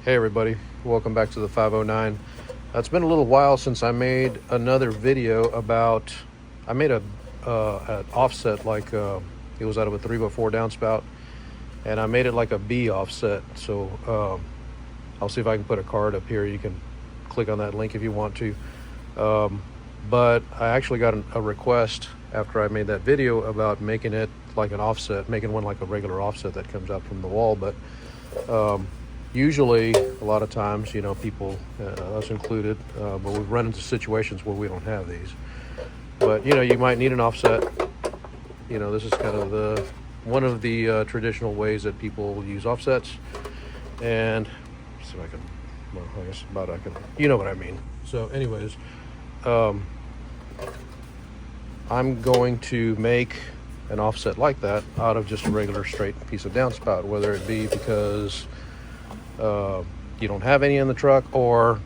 Hey everybody, welcome back to the 509. It's been a little while since I made another video about, I made an offset like it was out of a 3x4 downspout, and I made it like a B offset. So I'll see if I can put a card up here. You can click on that link if you want to. But I actually got a request after I made that video about making it like an offset, making one like a regular offset that comes out from the wall. But usually, a lot of times, you know, people, us included, but we've run into situations where we don't have these. But, you know, you might need an offset. You know, this is kind of one of the traditional ways that people use offsets. And let's see if I can, well, I guess about I can, you know what I mean. So anyways, I'm going to make an offset like that out of just a regular straight piece of downspout, whether it be because you don't have any in the truck or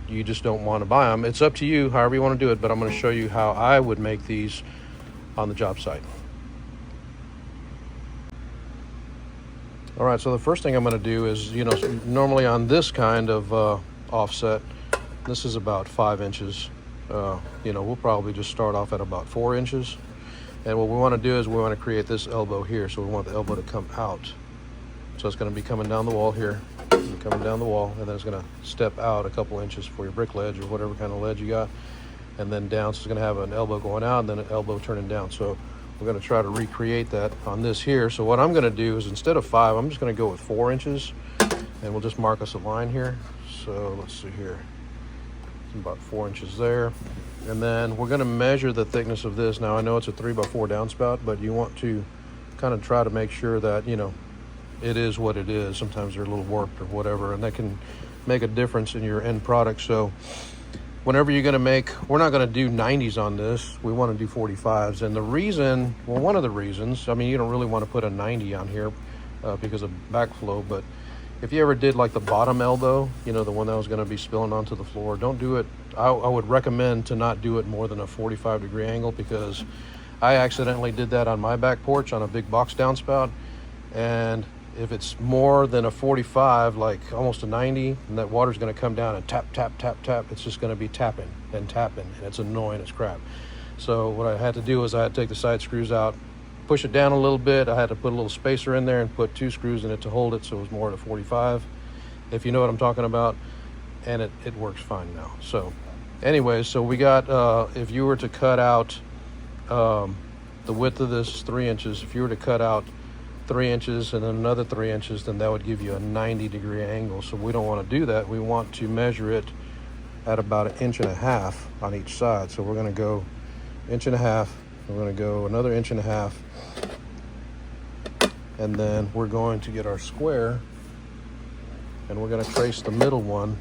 you just don't want to buy them. It's up to you, however you want to do it, but I'm going to show you how I would make these on the job site. All right, so the first thing I'm going to do is, you know, normally on this kind of offset, this is about 5 inches. You know, we'll probably just start off at about 4 inches. And what we want to do is we want to create this elbow here. So we want the elbow to come out. So it's going to be coming down the wall here, coming down the wall, and then it's going to step out a couple inches for your brick ledge or whatever kind of ledge you got, and then down. So it's going to have an elbow going out and then an elbow turning down. So we're going to try to recreate that on this here. So what I'm going to do is, instead of 5, I'm just going to go with 4 inches, and we'll just mark us a line here. So let's see here, it's about 4 inches there. And then we're going to measure the thickness of this. Now I know it's a 3x4 downspout, but you want to kind of try to make sure that, you know, it is what it is. Sometimes they're a little warped or whatever, and that can make a difference in your end product. So whenever you're going to make, we're not going to do 90s on this. We want to do 45s. And the reason, well, one of the reasons, I mean, you don't really want to put a 90 on here because of backflow, but if you ever did like the bottom elbow, you know, the one that was going to be spilling onto the floor, don't do it. I would recommend to not do it more than a 45-degree angle, because I accidentally did that on my back porch on a big box downspout. And if it's more than a 45, like almost a 90, and that water's going to come down and tap, tap, tap, tap, it's just going to be tapping and tapping, and it's annoying as crap. So what I had to do is I had to take the side screws out, push it down a little bit. I had to put a little spacer in there and put 2 screws in it to hold it, so it was more at a 45, if you know what I'm talking about. And it works fine now. So anyways, so we got, if you were to cut out the width of this 3 inches, if you were to cut out 3 inches and then another 3 inches, then that would give you a 90-degree angle. So we don't want to do that. We want to measure it at about 1.5 inches on each side. So we're going to go 1.5 inches. We're going to go another 1.5 inches, and then we're going to get our square, and we're going to trace the middle one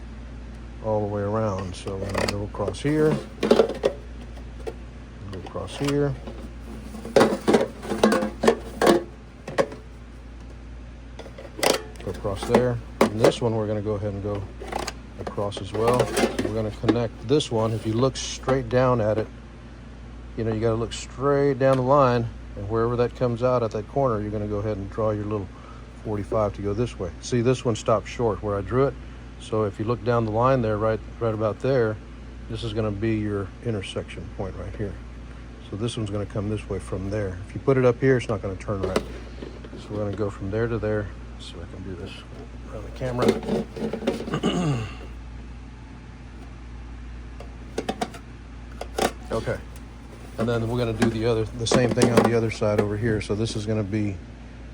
all the way around. So we're going to go across here, go across here, go across there, and this one we're going to go ahead and go across as well. So we're going to connect this one. If you look straight down at it, you know, you got to look straight down the line, and wherever that comes out at that corner, you're going to go ahead and draw your little 45 to go this way. See, this one stopped short where I drew it. So if you look down the line there, right about there, this is going to be your intersection point right here. So this one's going to come this way from there. If you put it up here, it's not going to turn right. So we're going to go from there to there. Let's see if I can do this around the camera. Okay. And then we're going to do the same thing on the other side over here. So this is going to be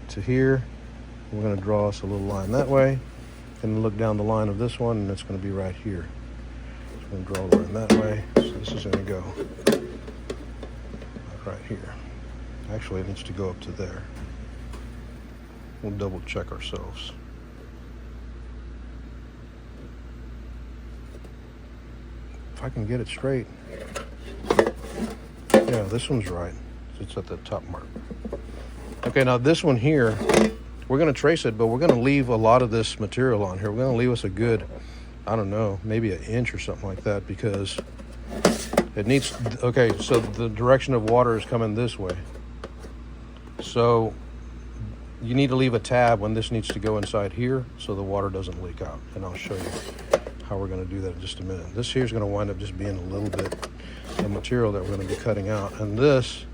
to here. We're going to draw us a little line that way, and look down the line of this one, and it's going to be right here. So we're going to draw a line that way. So this is going to go right here. Actually, it needs to go up to there. We'll double check ourselves. If I can get it straight. Yeah, this one's right. It's at the top mark. Okay, now this one here, we're going to trace it, but we're going to leave a lot of this material on here. We're going to leave us a good, I don't know, maybe 1 inch or something like that, because it needs, okay, so the direction of water is coming this way. So you need to leave a tab when this needs to go inside here so the water doesn't leak out. And I'll show you how we're going to do that in just a minute. This here is going to wind up just being a little bit of material that we're going to be cutting out. And this,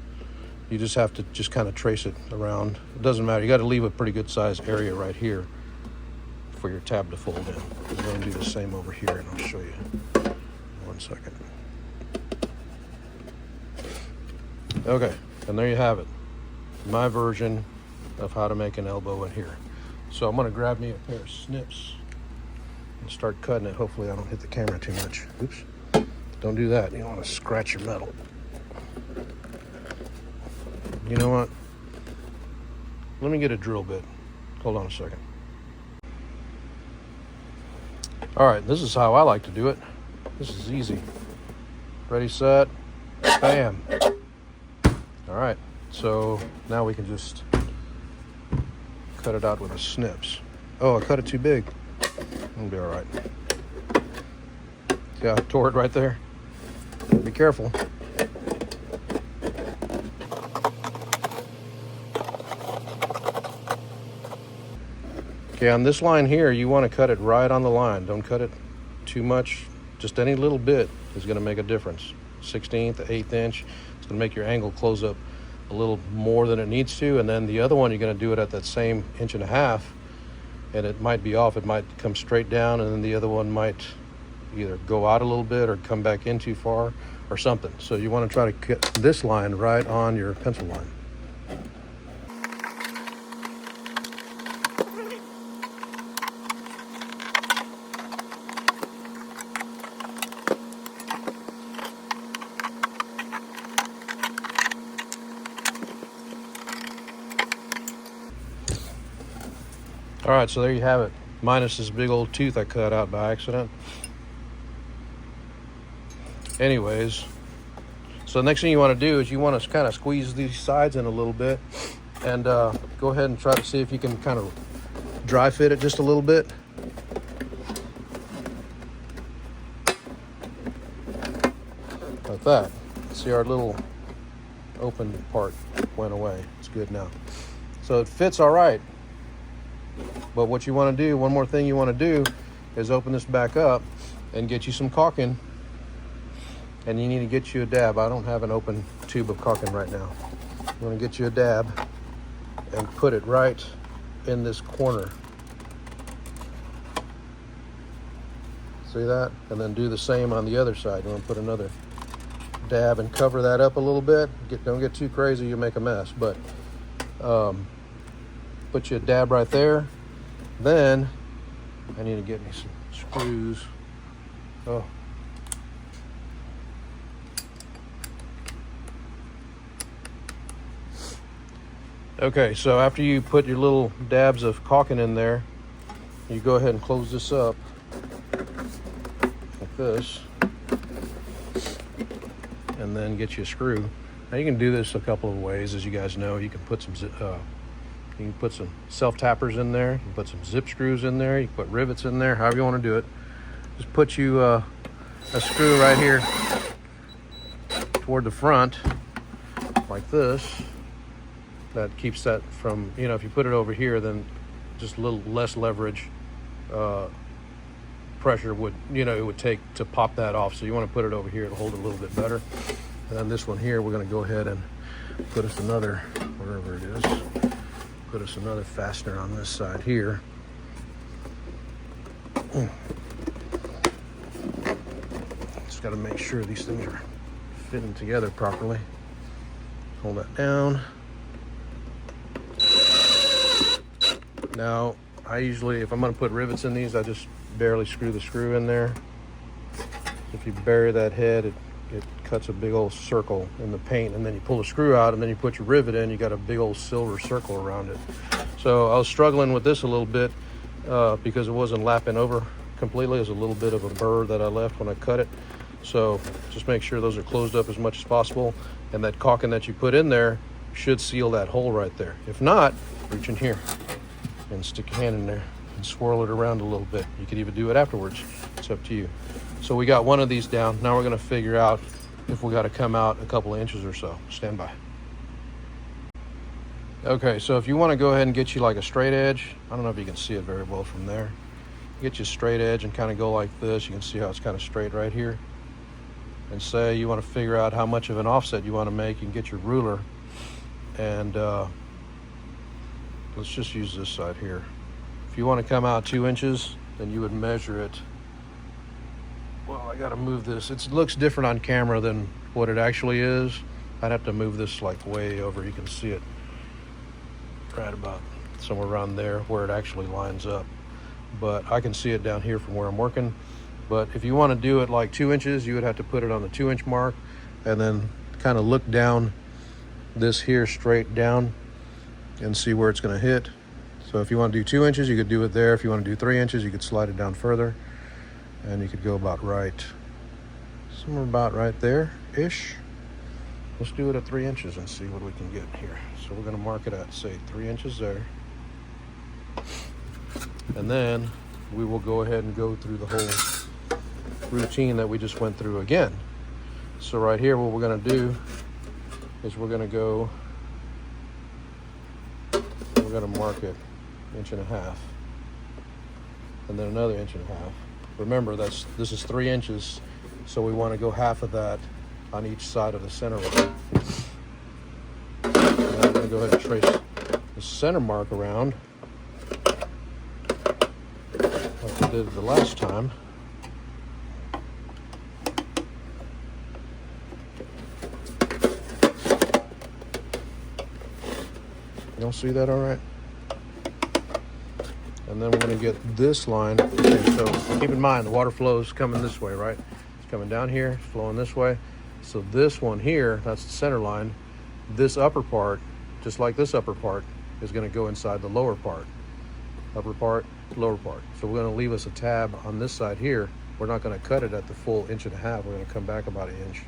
you just have to just kind of trace it around. It doesn't matter. You got to leave a pretty good sized area right here for your tab to fold in. We're going to do the same over here, and I'll show you. 1 second. Okay, and there you have it. My version of how to make an elbow in here. So I'm going to grab me a pair of snips and start cutting it. Hopefully I don't hit the camera too much. Oops. Don't do that. You don't want to scratch your metal. You know what? Let me get a drill bit. Hold on a second. All right, this is how I like to do it. This is easy. Ready, set, bam. All right, so now we can just cut it out with the snips. Oh, I cut it too big. It'll be all right. See how I tore it right there? Be careful. Okay, on this line here, you want to cut it right on the line. Don't cut it too much. Just any little bit is going to make a difference. 1/16, 1/8 inch. It's going to make your angle close up a little more than it needs to. And then the other one, you're going to do it at that same 1.5 inches. And it might be off. It might come straight down. And then the other one might either go out a little bit or come back in too far or something. So you want to try to get this line right on your pencil line. All right, so there you have it. Minus this big old tooth I cut out by accident. Anyways, so the next thing you want to do is you want to kind of squeeze these sides in a little bit and go ahead and try to see if you can kind of dry fit it just a little bit. Like that. See, our little open part went away. It's good now. So it fits all right. But what you want to do, one more thing you want to do is open this back up and get you some caulking. And you need to get you a dab. I don't have an open tube of caulking right now. You want to get you a dab and put it right in this corner. See that? And then do the same on the other side. You want to put another dab and cover that up a little bit. Don't get too crazy, you'll make a mess. But put you a dab right there. Then I need to get me some screws. Oh. Okay, so after you put your little dabs of caulking in there, you go ahead and close this up like this, and then get you a screw. Now you can do this a couple of ways, as you guys know. You can put some self-tappers in there. You can put some zip screws in there. You can put rivets in there, however you want to do it. Just put you a screw right here toward the front, like this. That keeps that from, if you put it over here, then just a little less leverage pressure would, it would take to pop that off. So you want to put it over here to hold it a little bit better. And then this one here, we're going to go ahead and put us another, wherever it is, put us another fastener on this side here. Just got to make sure these things are fitting together properly. Hold that down. Now, I usually, if I'm going to put rivets in these, I just barely screw the screw in there. If you bury that head, it cuts a big old circle in the paint, and then you pull the screw out, and then you put your rivet in, you got a big old silver circle around it. So I was struggling with this a little bit because it wasn't lapping over completely. There's a little bit of a burr that I left when I cut it. So just make sure those are closed up as much as possible, and that caulking that you put in there should seal that hole right there. If not, reach in here and stick your hand in there and swirl it around a little bit. You could even do it afterwards. It's up to you. So we got one of these down. Now we're going to figure out if we got to come out a couple of inches or so. Stand by. Okay, so if you want to go ahead and get you like a straight edge, I don't know if you can see it very well from there. Get you a straight edge and kind of go like this. You can see how it's kind of straight right here. And say you want to figure out how much of an offset you want to make, you can get your ruler and let's just use this side here. If you want to come out 2 inches, then you would measure it. Well, I got to move this. It looks different on camera than what it actually is. I'd have to move this like way over. You can see it right about somewhere around there where it actually lines up. But I can see it down here from where I'm working. But if you want to do it like 2 inches, you would have to put it on the 2 inch mark and then kind of look down this here straight down and see where it's going to hit. So if you want to do 2 inches, you could do it there. If you want to do 3 inches, you could slide it down further and you could go about right, somewhere about right there-ish. Let's do it at 3 inches and see what we can get here. So we're going to mark it at, say, 3 inches there. And then we will go ahead and go through the whole routine that we just went through again. So right here, what we're going to do is we're going to go, we're going to mark it 1.5 inches and then another 1.5 inches. Remember, this is 3 inches, so we want to go half of that on each side of the center line. And I'm going to go ahead and trace the center mark around like we did the last time. You don't see that all right? And then we're going to get this line. Okay, so keep in mind the water flow is coming this way, right? It's coming down here, flowing this way. So this one here, that's the center line. This upper part, just like this upper part, is going to go inside the lower part. Upper part, lower part. So we're going to leave us a tab on this side here. We're not going to cut it at the full 1.5 inches. We're going to come back about 1 inch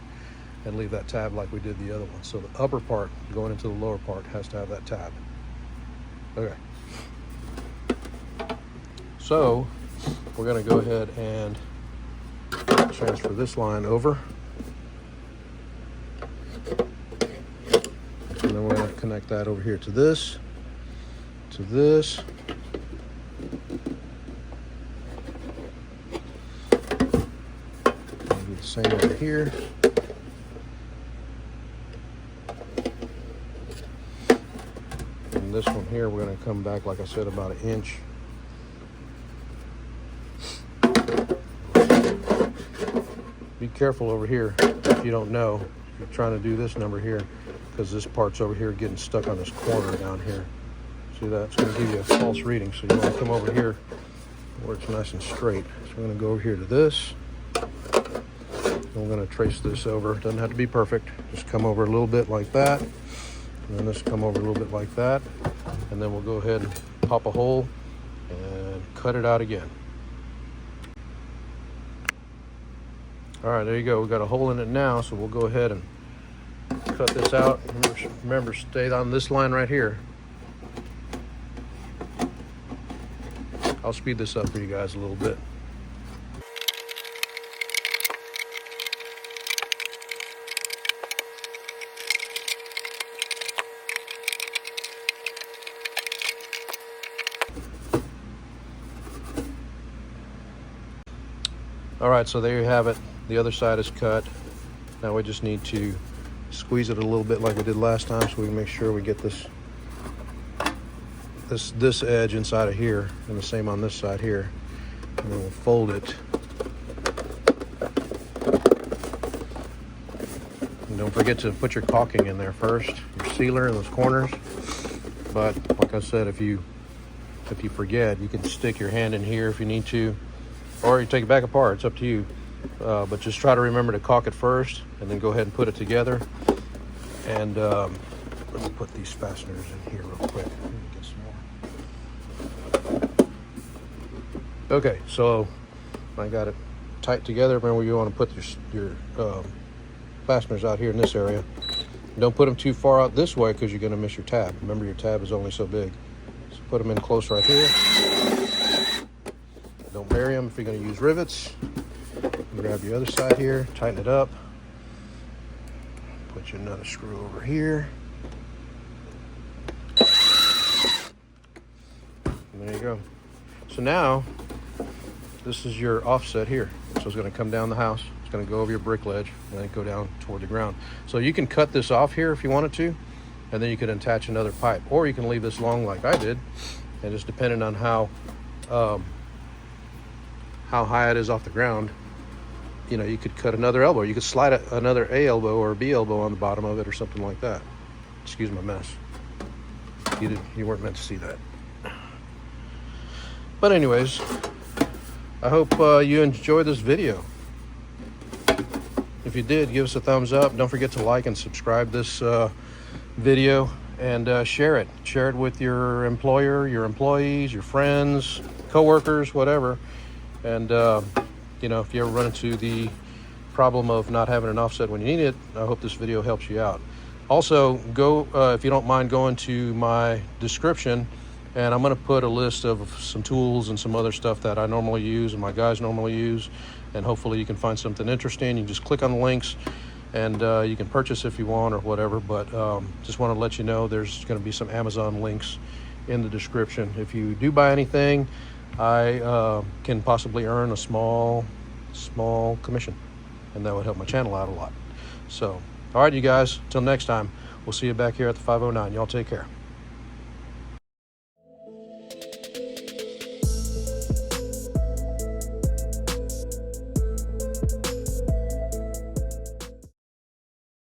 and leave that tab like we did the other one. So the upper part going into the lower part has to have that tab. Okay. So we're going to go ahead and transfer this line over. And then we're going to connect that over here to this, to this. Do the same over here. And this one here, we're going to come back, like I said, about 1 inch. Be careful over here if you don't know. You're trying to do this number here because this part's over here getting stuck on this corner down here. See that? It's going to give you a false reading. So you want to come over here where it's nice and straight. So we're going to go over here to this. And we're going to trace this over. It doesn't have to be perfect. Just come over a little bit like that. And then this come over a little bit like that. And then we'll go ahead and pop a hole and cut it out again. All right, there you go. We've got a hole in it now, so we'll go ahead and cut this out. Remember, stay on this line right here. I'll speed this up for you guys a little bit. All right, so there you have it. The other side is cut. Now we just need to squeeze it a little bit like we did last time so we can make sure we get this edge inside of here, and the same on this side here. And then we'll fold it. And don't forget to put your caulking in there first, your sealer in those corners. But like I said, if you forget, you can stick your hand in here if you need to, or you take it back apart. It's up to you. But just try to remember to caulk it first and then go ahead and put it together. And let me put these fasteners in here real quick. Let me get some more. Okay, so I got it tight together. Remember, you want to put your fasteners out here in this area. Don't put them too far out this way because you're going to miss your tab. Remember, your tab is only so big. So put them in close right here. Don't bury them if you're going to use rivets. Grab your other side here, tighten it up. Put your another screw over here. There you go. So now, this is your offset here. So it's going to come down the house. It's going to go over your brick ledge and then go down toward the ground. So you can cut this off here if you wanted to, and then you could attach another pipe, or you can leave this long like I did, and just depending on how high it is off the ground, you know, you could cut another elbow. You could slide another A elbow or a B elbow on the bottom of it or something like that. Excuse my mess. You weren't meant to see that. But anyways, I hope you enjoyed this video. If you did, give us a thumbs up. Don't forget to like and subscribe this video, and share it. Share it with your employer, your employees, your friends, co-workers, whatever. And you know, if you ever run into the problem of not having an offset when you need it, I hope this video helps you out. Also, go if you don't mind going to my description, and I'm going to put a list of some tools and some other stuff that I normally use and my guys normally use, and hopefully you can find something interesting. You can just click on the links, and you can purchase if you want or whatever. But just want to let you know there's going to be some Amazon links in the description. If you do buy anything, I can possibly earn a small commission, and that would help my channel out a lot. So, all right, you guys, till next time, we'll see you back here at the 509. Y'all take care.